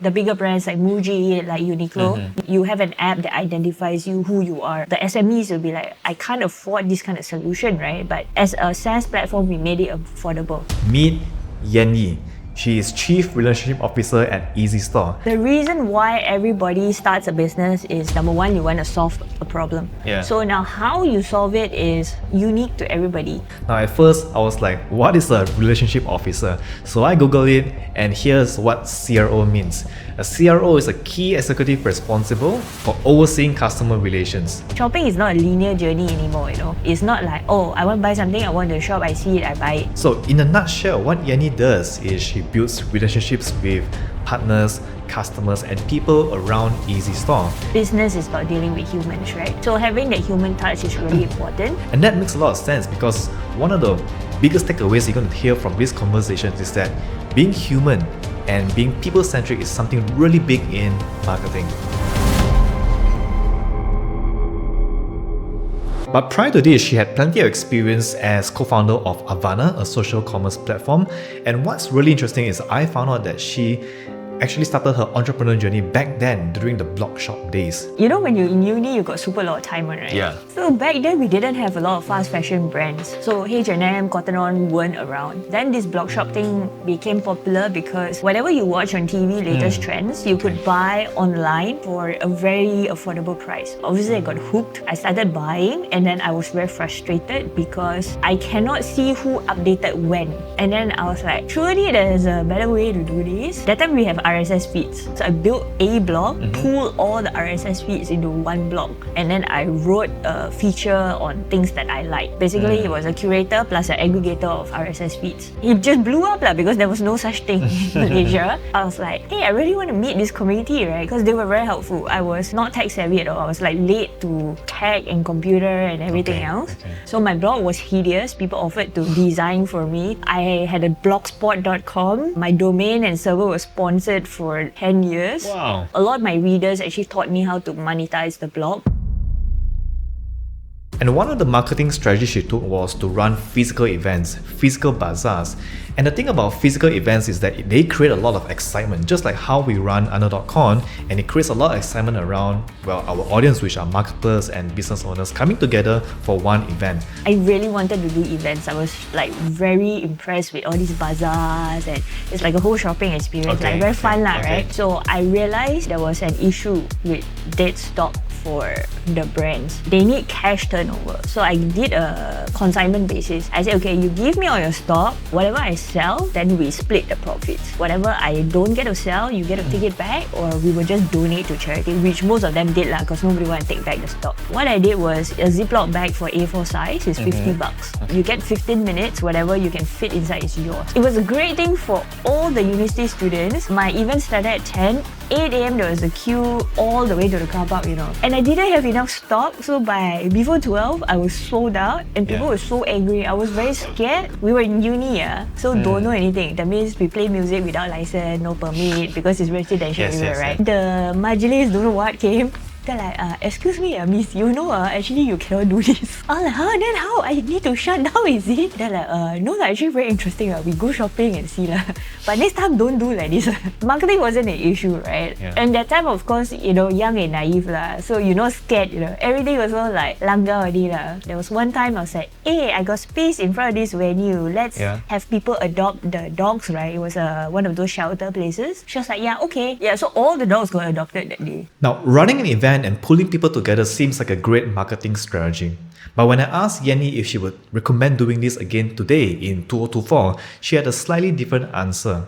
The bigger brands like Muji, like Uniqlo, you have an app that identifies you, who you are. The SMEs will be like, I can't afford this kind of solution, right? But as a SaaS platform, we made it affordable. Meet Yienyee. She is Chief Relationship Officer at EasyStore. The reason why everybody starts a business is, number one, you want to solve a problem. Yeah. So now how you solve it is unique to everybody. Now at first, I was like, what is a relationship officer? So I googled it, and here's what CRO means. A CRO is a key executive responsible for overseeing customer relations. Shopping is not a linear journey anymore, It's not like, oh, I want to buy something, I want to shop, I see it, I buy it. So in a nutshell, what Yienyee does is she builds relationships with partners, customers, and people around EasyStore. Business is about dealing with humans, right? So having that human touch is really important. And that makes a lot of sense because one of the biggest takeaways you're going to hear from this conversation is that being human and being people-centric is something really big in marketing. But prior to this, she had plenty of experience as co-founder of Avana, a social commerce platform. And what's really interesting is I found out that she actually started her entrepreneur journey back then during the Blogshop days. When you're in uni, you got super lot of time, right? Yeah. So back then, we didn't have a lot of fast fashion brands. So H&M, Cotton On weren't around. Then this Blogshop thing became popular because whatever you watch on TV, latest trends, you could buy online for a very affordable price. Obviously, I got hooked. I started buying, and then I was very frustrated because I cannot see who updated when. And then I was like, surely there's a better way to do this. That time we have RSS feeds. So I built a blog, pulled all the RSS feeds into one blog, and then I wrote a feature on things that I like. Basically, it was a curator plus an aggregator of RSS feeds. It just blew up because there was no such thing in Malaysia. I was like, hey, I really want to meet this community, right? Because they were very helpful. I was not tech savvy at all. I was like late to tech and computer and everything else. So my blog was hideous. People offered to design for me. I had a blogspot.com. My domain and server was sponsored for 10 years. Wow. A lot of my readers actually taught me how to monetize the blog. And one of the marketing strategies she took was to run physical events, physical bazaars. And the thing about physical events is that they create a lot of excitement, just like how we run Under.con, and it creates a lot of excitement around, well, our audience, which are marketers and business owners coming together for one event. I really wanted to do events. I was like very impressed with all these bazaars, and it's like a whole shopping experience, like very fun, right? So I realized there was an issue with dead stock for the brands. They need cash turnover. So I did a consignment basis. I said, okay, you give me all your stock, whatever I sell, then we split the profits. Whatever I don't get to sell, you get to take it back, or we will just donate to charity, which most of them did because nobody want to take back the stock. What I did was a Ziploc bag for A4 size is 50 bucks. You get 15 minutes, whatever you can fit inside is yours. It was a great thing for all the university students. My event started at 10. 8 a.m. there was a queue all the way to the car park, And I didn't have enough stock, so before 12, I was sold out, and people were so angry. I was very scared. We were in uni, so don't know anything. That means we play music without license, no permit, because it's residential area, right? The majlis, don't know what came. They're like, excuse me, miss, actually you cannot do this. I'm like, then how? I need to shut down, is it? They're like, no, actually very interesting. We go shopping and see. But next time, don't do like this. Marketing wasn't an issue, right? Yeah. And that time, of course, young and naive. So, scared, Everything was all like, langgar already. There was one time I was like, hey, I got space in front of this venue. Let's have people adopt the dogs, right? It was one of those shelter places. She was like, yeah, okay. Yeah, so all the dogs got adopted that day. Now, running an event and pulling people together seems like a great marketing strategy. But when I asked Yienyee if she would recommend doing this again today in 2024, she had a slightly different answer.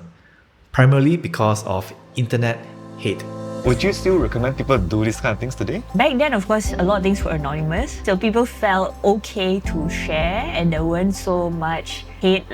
Primarily because of internet hate. Would you still recommend people do these kind of things today? Back then, of course, a lot of things were anonymous. So people felt okay to share, and there weren't so much hate.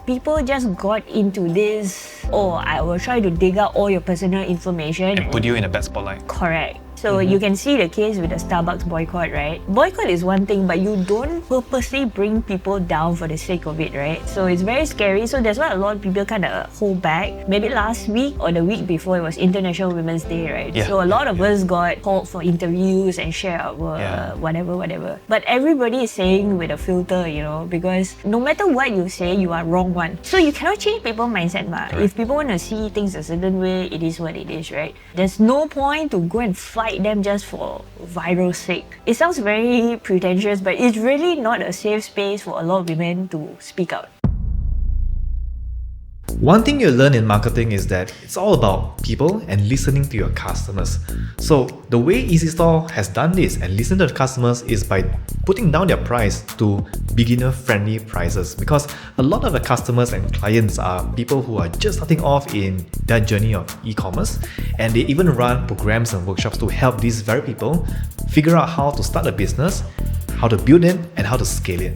People just got into this, I will try to dig out all your personal information. And put you in a bad spotlight. Correct. So you can see the case with the Starbucks boycott, right? Boycott is one thing, but you don't purposely bring people down for the sake of it, right? So it's very scary. So that's why a lot of people kind of hold back. Maybe last week or the week before, it was International Women's Day, right? Yeah. So a lot of us got called for interviews and share our whatever. But everybody is saying with a filter, because no matter what you say, you are wrong one. So you cannot change people's mindset. If people want to see things a certain way, it is what it is, right? There's no point to go and fight them just for viral sake. It sounds very pretentious, but it's really not a safe space for a lot of women to speak out. One thing you learn in marketing is that it's all about people and listening to your customers. So the way EasyStore has done this and listened to the customers is by putting down their price to beginner-friendly prices, because a lot of the customers and clients are people who are just starting off in their journey of e-commerce, and they even run programs and workshops to help these very people figure out how to start a business, how to build it, and how to scale it.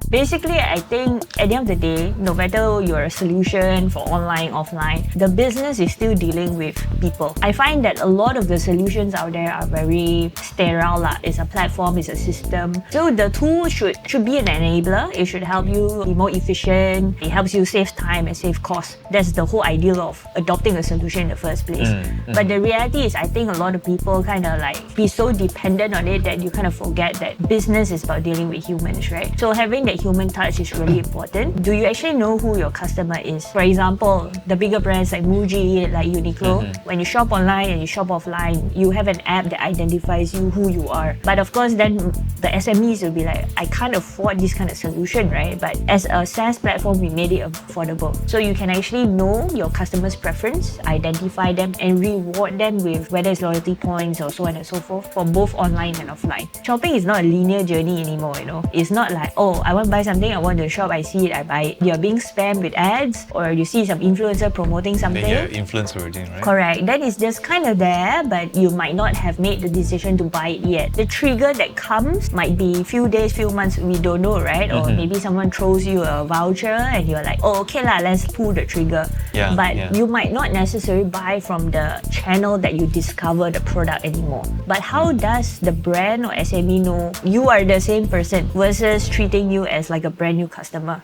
Basically, I think at the end of the day, no matter you're a solution for online, offline, the business is still dealing with people. I find that a lot of the solutions out there are very sterile. It's a platform, it's a system. So the tool should be an enabler. It should help you be more efficient. It helps you save time and save costs. That's the whole ideal of adopting a solution in the first place. But the reality is, I think a lot of people kind of like be so dependent on it that you kind of forget that business is about dealing with humans, right? So having that human touch is really important. Do you actually know who your customer is? For example, the bigger brands like Muji, like Uniqlo, when you shop online and you shop offline, you have an app that identifies you, who you are. But of course, then the SMEs will be like, I can't afford this kind of solution, right? But as a SaaS platform, we made it affordable. So you can actually know your customer's preference, identify them, and reward them with whether it's loyalty points or so on and so forth for both online and offline. Shopping is not a linear journey anymore, you know. It's not like, oh, I want to buy something, I want to shop, I see it, I buy it. You're being spammed with ads, or you see some influencer promoting something. Then you're influenced already, right? Correct. Then it's just kind of there, but you might not have made the decision to buy it yet. The trigger that comes might be few days, few months, we don't know, right? Or maybe someone throws you a voucher and you're like, oh, okay lah, let's pull the trigger. But you might not necessarily buy from the channel that you discover the product anymore. But how does the brand or SME know you are the same person versus treating you as like a brand new customer?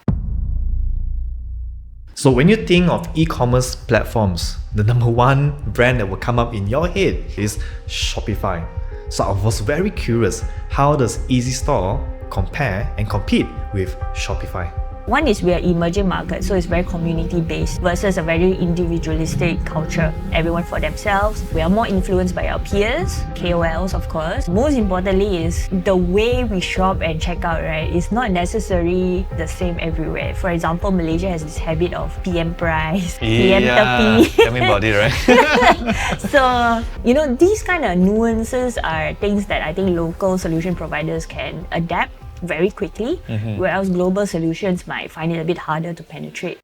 So when you think of e-commerce platforms, the number one brand that will come up in your head is Shopify. So I was very curious, how does EasyStore compare and compete with Shopify? One is we are emerging market, so it's very community-based versus a very individualistic culture. Everyone for themselves. We are more influenced by our peers, KOLs of course. Most importantly is the way we shop and check out, right? It's not necessarily the same everywhere. For example, Malaysia has this habit of PM price, PM tepi. Tell me about it, right? So, you know, these kind of nuances are things that I think local solution providers can adapt very quickly, whereas global solutions might find it a bit harder to penetrate.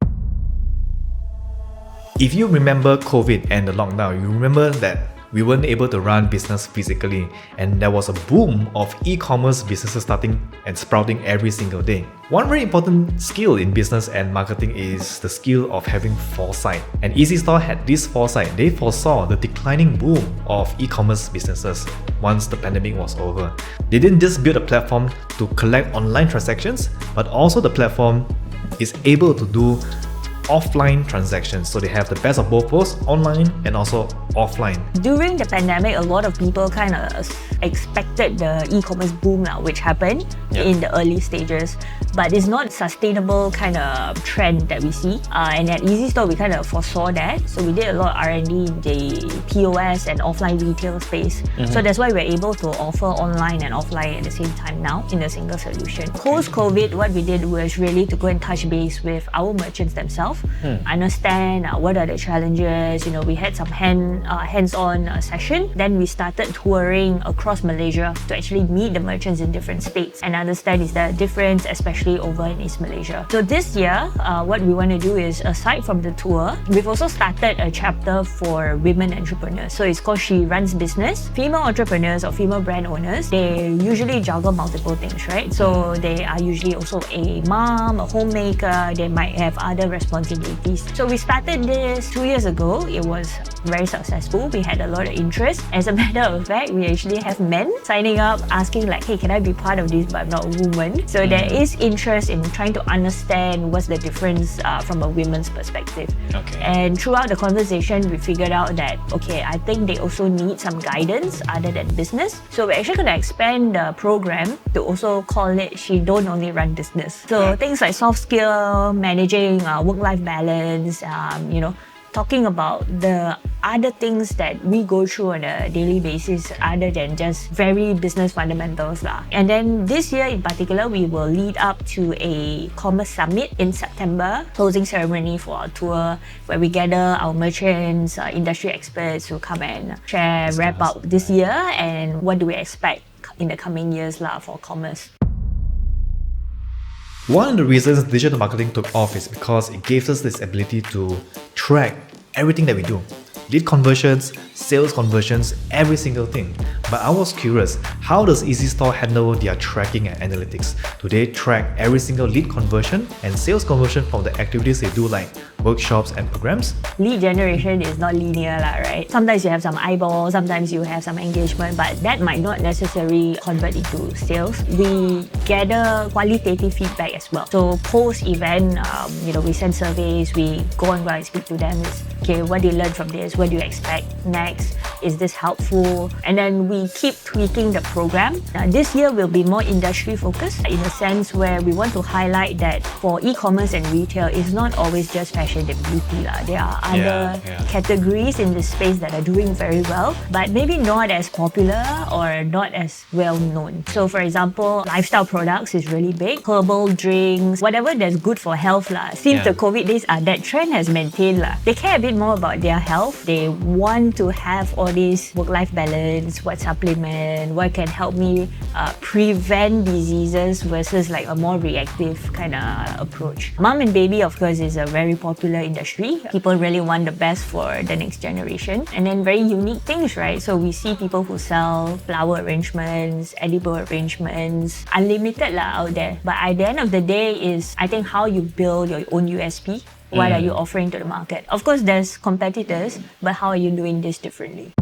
If you remember COVID and the lockdown, you remember that we weren't able to run business physically, and there was a boom of e-commerce businesses starting and sprouting every single day. One very important skill in business and marketing is the skill of having foresight. And EasyStore had this foresight. They foresaw the declining boom of e-commerce businesses once the pandemic was over. They didn't just build a platform to collect online transactions, but also the platform is able to do offline transactions. So they have the best of both worlds, online and also offline. During the pandemic, a lot of people kind of expected the e-commerce boom now, which happened in the early stages. But it's not sustainable kind of trend that we see. And at EasyStore, we kind of foresaw that. So we did a lot of R&D in the POS and offline retail space. So that's why we're able to offer online and offline at the same time now in a single solution. Post-COVID, what we did was really to go and touch base with our merchants themselves, understand what are the challenges. You know, we had some hands-on session. Then we started touring across Malaysia to actually meet the merchants in different states and understand is there a difference, especially over in East Malaysia. So this year, what we want to do is, aside from the tour, we've also started a chapter for women entrepreneurs. So it's called She Runs Business. Female entrepreneurs or female brand owners, they usually juggle multiple things, right? So they are usually also a mom, a homemaker, they might have other responsibilities. So we started this 2 years ago. It was very successful. We had a lot of interest. As a matter of fact, we actually have men signing up asking like, hey, can I be part of this, but I'm not a woman? So there is interest in trying to understand what's the difference from a women's perspective. Okay. And throughout the conversation, we figured out that, okay, I think they also need some guidance other than business. So we're actually going to expand the program to also call it She Don't Only Run Business. So things like soft skill, managing work-life balance, talking about the other things that we go through on a daily basis other than just very business fundamentals lah. And then this year in particular, we will lead up to a commerce summit in September, closing ceremony for our tour where we gather our merchants, industry experts who come and share, wrap up this year and what do we expect in the coming years lah for commerce. One of the reasons digital marketing took off is because it gives us this ability to track everything that we do. Lead conversions, sales conversions, every single thing. But I was curious, how does EasyStore handle their tracking and analytics? Do they track every single lead conversion and sales conversion from the activities they do like workshops and programs? Lead generation is not linear, right? Sometimes you have some eyeballs, sometimes you have some engagement, but that might not necessarily convert into sales. We gather qualitative feedback as well. So post-event, we send surveys, we go and speak to them. Okay, what do you learn from this? What do you expect next? Is this helpful? And then we keep tweaking the program. This year will be more industry focused in a sense where we want to highlight that for e-commerce and retail, it's not always just fashion and beauty. There are other categories in this space that are doing very well, but maybe not as popular or not as well known. So for example, lifestyle products is really big. Herbal drinks, whatever that's good for health. Since the COVID days, that trend has maintained. They care a bit more about their health. They want to have all this work-life balance, what supplement, what can help me prevent diseases versus like a more reactive kind of approach. Mom and baby, of course, is a very popular industry. People really want the best for the next generation. And then very unique things, right? So we see people who sell flower arrangements, edible arrangements, unlimited out there. But at the end of the day is, I think, how you build your own USP. What are you offering to the market? Of course, there's competitors, but how are you doing this differently?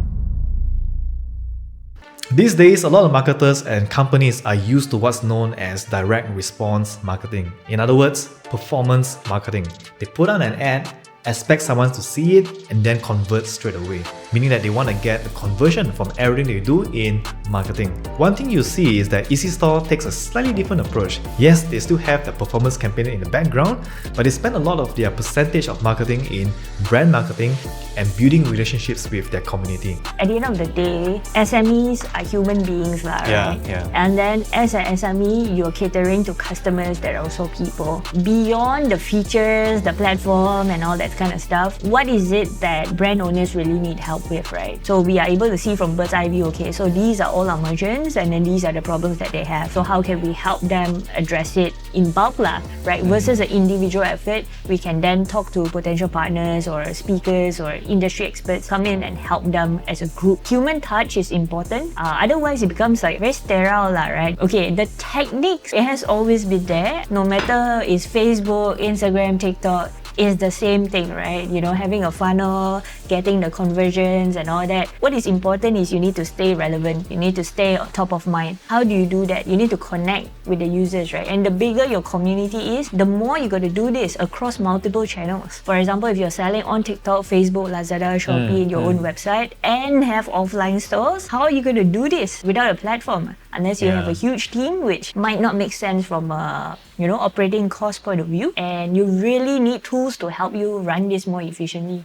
These days, a lot of marketers and companies are used to what's known as direct response marketing. In other words, performance marketing. They put out an ad, expect someone to see it, and then convert straight away. Meaning that they want to get a conversion from everything they do in marketing. One thing you see is that EasyStore takes a slightly different approach. Yes, they still have the performance campaign in the background, but they spend a lot of their percentage of marketing in brand marketing and building relationships with their community. At the end of the day, SMEs are human beings, right? Yeah. And then as an SME, you're catering to customers that are also people. Beyond the features, the platform and all that kind of stuff, what is it that brand owners really need help with, right? So we are able to see from bird's eye view, okay, so these are all our merchants and then these are the problems that they have. So how can we help them address it in bulk, right? Versus an individual effort, we can then talk to potential partners or speakers or industry experts, come in and help them as a group. Human touch is important. Otherwise, it becomes like very sterile, right? Okay, the techniques, it has always been there. No matter it's Facebook, Instagram, TikTok, is the same thing, right? Having a funnel, getting the conversions and all that. What is important is you need to stay relevant. You need to stay on top of mind. How do you do that? You need to connect with the users, right? And the bigger your community is, the more you got to do this across multiple channels. For example, if you're selling on TikTok, Facebook, Lazada, Shopee, your own website, and have offline stores, how are you going to do this without a platform? Unless you have a huge team, which might not make sense from a operating cost point of view, and you really need tools to help you run this more efficiently.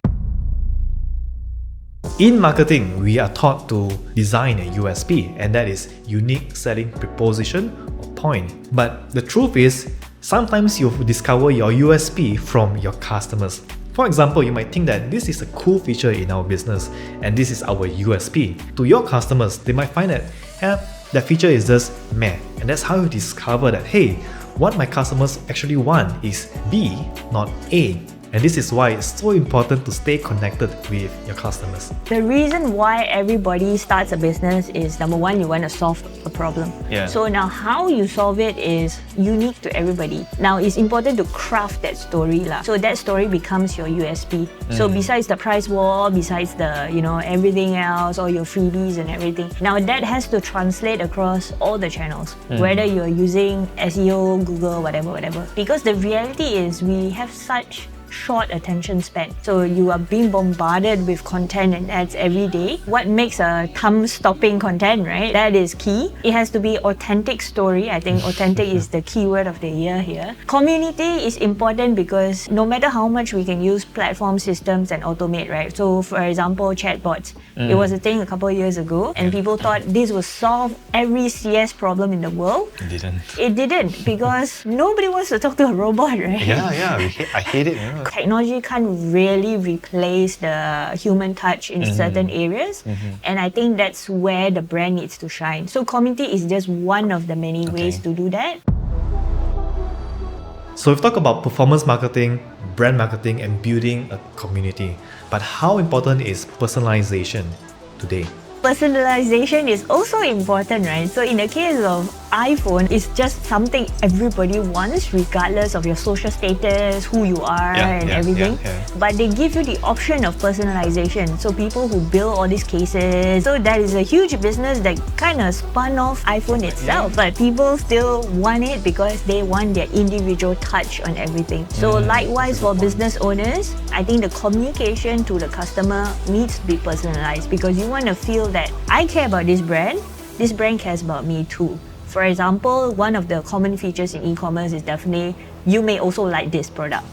In marketing, we are taught to design a USP, and that is unique selling proposition or point. But the truth is, sometimes you discover your USP from your customers. For example, you might think that this is a cool feature in our business and this is our USP. To your customers, they might find that that feature is just meh. And that's how you discover that, hey, what my customers actually want is B, not A. And this is why it's so important to stay connected with your customers. The reason why everybody starts a business is number one, you want to solve a problem. Yeah. So now how you solve it is unique to everybody. Now it's important to craft that story lah. So that story becomes your USP. So besides the price war, besides the everything else, all your freebies and everything. Now that has to translate across all the channels, whether you're using SEO, Google, whatever. Because the reality is we have such short attention span. So you are being bombarded with content and ads every day. What makes a thumb-stopping content, right? That is key. It has to be authentic story. I think authentic is the keyword of the year here. Community is important because no matter how much we can use platform systems and automate, right? So for example, chatbots. It was a thing a couple of years ago and people thought this would solve every CS problem in the world. It didn't. It didn't because nobody wants to talk to a robot, right? Yeah. I hate it. Technology can't really replace the human touch in certain areas, and I think that's where the brand needs to shine. So community is just one of the many ways to do that. So we've talked about performance marketing, brand marketing, and building a community. But how important is personalization today? Personalization is also important, right? So in the case of iPhone, it's just something everybody wants regardless of your social status, who you are and everything. But they give you the option of personalization. So people who build all these cases, so that is a huge business that kind of spun off iPhone itself. But people still want it because they want their individual touch on everything. So likewise for business owners, I think the communication to the customer needs to be personalized because you want to feel that I care about this brand cares about me too. For example, one of the common features in e-commerce is definitely you may also like this product.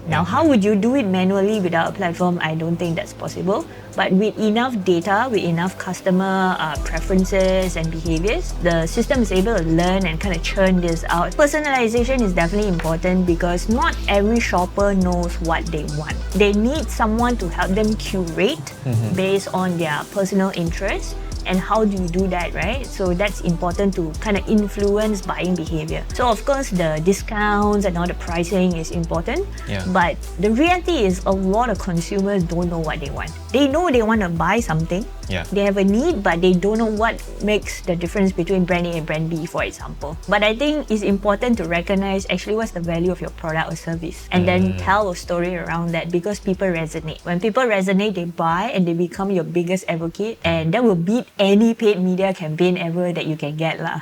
Now, how would you do it manually without a platform? I don't think that's possible. But with enough data, with enough customer preferences and behaviors, the system is able to learn and kind of churn this out. Personalization is definitely important because not every shopper knows what they want. They need someone to help them curate based on their personal interests. And how do you do that, right? So that's important to kind of influence buying behavior. So of course, the discounts and all the pricing is important. But the reality is a lot of consumers don't know what they want. They know they want to buy something. They have a need, but they don't know what makes the difference between brand A and brand B, for example. But I think it's important to recognize actually what's the value of your product or service and then tell a story around that because people resonate. When people resonate, they buy and they become your biggest advocate and that will beat any paid media campaign ever that you can get lah.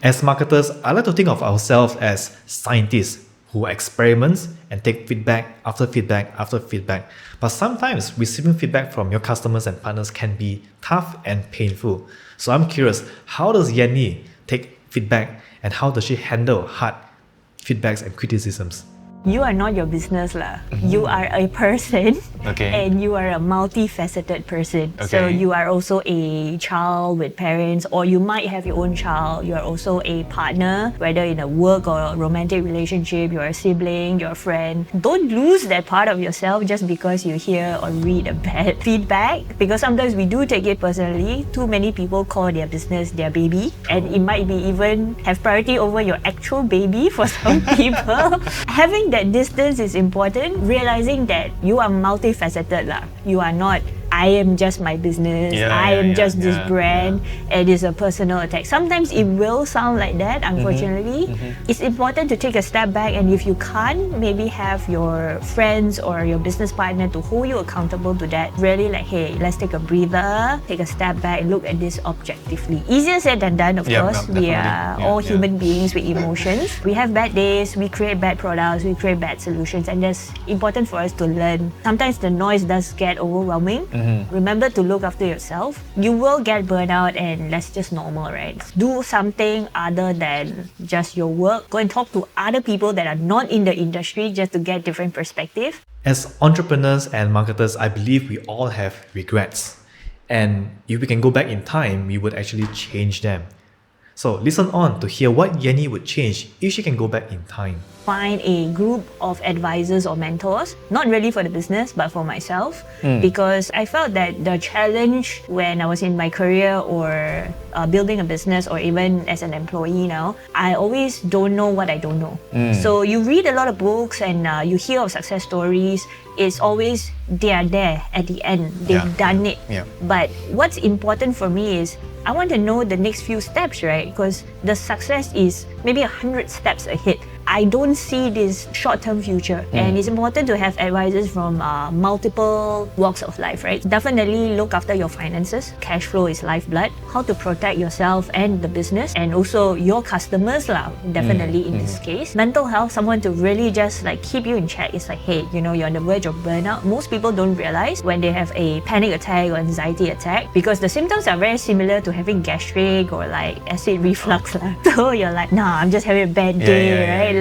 As marketers, I like to think of ourselves as scientists who experiments and take feedback after feedback after feedback. But sometimes receiving feedback from your customers and partners can be tough and painful. So I'm curious, how does Yienyee take feedback and how does she handle hard feedbacks and criticisms? You are not your business lah. You are a person and you are a multifaceted person. So you are also a child with parents or you might have your own child. You are also a partner, whether in a work or a romantic relationship, you're a sibling, you're a friend. Don't lose that part of yourself just because you hear or read a bad feedback because sometimes we do take it personally. Too many people call their business their baby and it might be even have priority over your actual baby for some people. Having that distance is important, realizing that you are multifaceted lah. You are not I am just my business, I am just this brand, it is a personal attack. Sometimes it will sound like that, unfortunately. It's important to take a step back and if you can't, maybe have your friends or your business partner to hold you accountable to that. Really like, hey, let's take a breather, take a step back and look at this objectively. Easier said than done, of course. We are all human beings with emotions. We have bad days, we create bad products, we create bad solutions and that's important for us to learn. Sometimes the noise does get overwhelming. Remember to look after yourself. You will get burnout and that's just normal, right? Do something other than just your work. Go and talk to other people that are not in the industry just to get different perspective. As entrepreneurs and marketers, I believe we all have regrets. And if we can go back in time, we would actually change them. So listen on to hear what Yienyee would change if she can go back in time. find a group of advisors or mentors, not really for the business, but for myself, because I felt that the challenge when I was in my career or building a business or even as an employee now, I always don't know what I don't know. So you read a lot of books and you hear of success stories. It's always they are there at the end. They've done it. But what's important for me is I want to know the next few steps, right? Because the success is maybe 100 steps ahead. I don't see this short-term future, and it's important to have advisors from multiple walks of life, right? Definitely look after your finances. Cash flow is lifeblood. How to protect yourself and the business, and also your customers lah. Definitely in this case, mental health. Someone to really just like keep you in check. It's like, hey, you know, you're on the verge of burnout. Most people don't realize when they have a panic attack or anxiety attack, because the symptoms are very similar to having gastric or like acid reflux lah. So you're like, nah, I'm just having a bad day, right?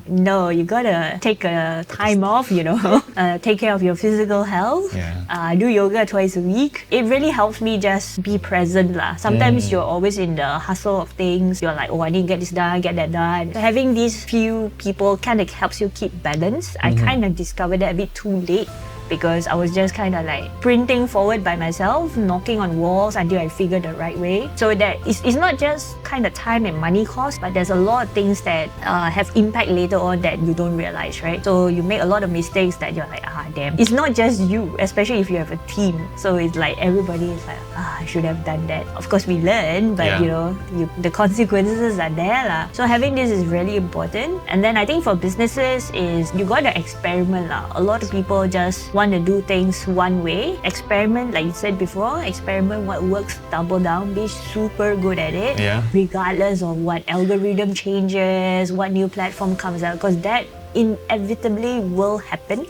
No, you gotta take a time off, you know, take care of your physical health, do yoga twice a week. It really helps me just be present lah. Sometimes you're always in the hustle of things. You're like, oh, I need to get this done, get that done. So having these few people kind of helps you keep balance. I kind of discovered that a bit too late, because I was just kind of like sprinting forward by myself, knocking on walls until I figured the right way. So that it's not just kind of time and money cost, but there's a lot of things that have impact later on that you don't realize, right? So you make a lot of mistakes that you're like, damn. It's not just you, especially if you have a team. So it's like everybody is like, I should have done that. Of course we learn, but you know, the consequences are there lah. So having this is really important. And then I think for businesses is you got to experiment lah. A lot of people just want to do things one way. Experiment, like you said before, experiment what works, double down, be super good at it, regardless of what algorithm changes, what new platform comes out, because that inevitably will happen.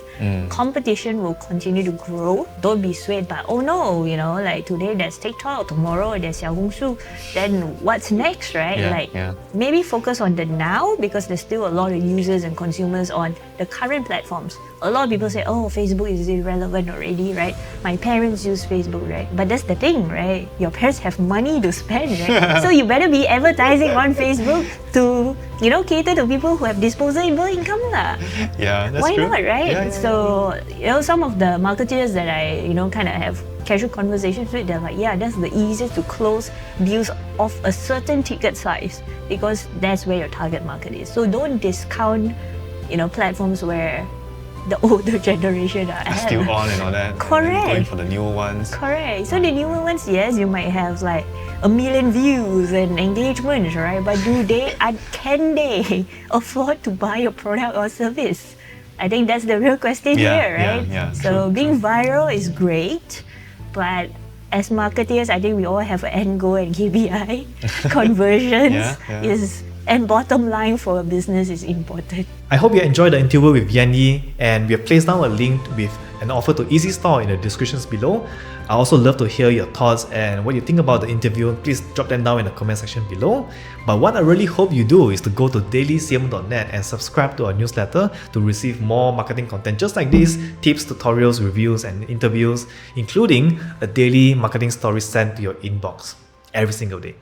Competition will continue to grow. Don't be swayed by, oh no, you know, like today there's TikTok, tomorrow there's Xiaohongshu, then what's next, right? Maybe focus on the now, because there's still a lot of users and consumers on the current platforms. A lot of people say, oh, Facebook is irrelevant already, right? My parents use Facebook, right? But that's the thing, right? Your parents have money to spend, right? So you better be advertising on Facebook to, you know, cater to people who have disposable income lah. Yeah, that's Why true. not, right? Yeah. So, you know, some of the marketeers that I, you know, kind of have casual conversations with, they're like, yeah, that's the easiest to close deals of a certain ticket size, because that's where your target market is. So don't discount, you know, platforms where the older generation are Still on and all that. Correct. And then going for the newer ones. Correct. So the newer ones, yes, you might have like 1 million views and engagements, right? But can they afford to buy your product or service? I think that's the real question here, right? So being viral is great, but as marketers, I think we all have an end goal and KPI. Conversions and bottom line for a business is important. I hope you enjoyed the interview with Yienyee, and we have placed down a link with an offer to EasyStore in the descriptions below. I also love to hear your thoughts and what you think about the interview. Please drop them down in the comment section below. But what I really hope you do is to go to dailycm.net and subscribe to our newsletter to receive more marketing content just like this, tips, tutorials, reviews, and interviews, including a daily marketing story sent to your inbox every single day.